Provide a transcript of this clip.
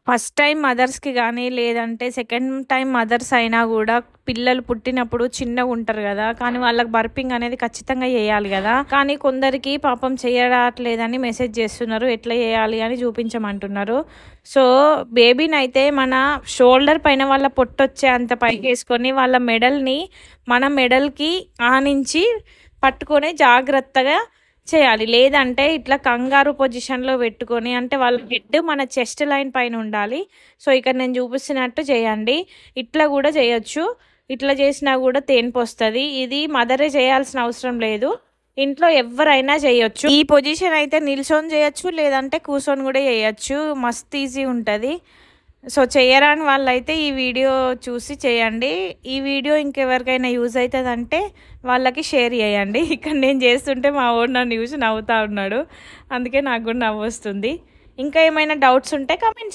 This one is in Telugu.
ఫస్ట్ టైం మదర్స్‌కి గానీ, లేదంటే సెకండ్ టైమ్ మదర్స్ అయినా గూడా పిల్లలు పుట్టినప్పుడు చిన్నగుంటారు గదా! కానీ వాళ్ళకి బర్పింగ్ అనేది ఖచ్చితంగా జేయాలి గదా! కానీ కొందరికి పాపం చెయ్యరాట్లేదని మెసేజ్ జేస్తున్నారు. ఎట్లా జేయాలి అని జూపించమంటున్నారు. సో, బేబీనైతే మన షోల్డర్ పైన వాళ్ళ పొట్టొచ్చే అంత పైకేసుకొని వాళ్ళ మెడల్‌ని మన మెడల్‌కి ఆనించి పట్టుకొని జాగ్రత్తగా చేయాలి. లేదంటే ఇట్లా కంగారు పొజిషన్‌లో పెట్టుకొని అంటే వాళ్ళ హెడ్ మన చెస్ట్ లైన్ పైన ఉండాలి. సో, ఇక్కడ నేను చూపిస్తున్నట్టు చేయండి. ఇట్లా గూడా చేయొచ్చు. ఇట్లా చేసినా గూడా తేన్పొస్తది. ఇది మదరే చేయాల్సిన అవసరం లేదు. ఇంట్లో ఎవ్వరైనా చేయొచ్చు. ఈ పొజిషన్ అయితే నిల్చొని చేయొచ్చు. లేదంటే కూర్చొని గూడా చేయొచ్చు. మస్త్ ఈజీ ఉంటది. సో, చెయ్యరాని వాళ్ళైతే ఈ వీడియో చూసి చేయండి. ఈ వీడియో ఇంకెవరికైనా యూజ్ అవుతదంటే వాళ్ళకి షేర్ చేయండి. ఇక్కడ నేను చేస్తుంటే మా వోడు నన్ను చూసి నవ్వుతా ఉన్నాడు. అందుకే నాకు కూడా నవ్వొస్తుంది. ఇంకా ఏమైనా డౌట్స్ ఉంటే కామెంట్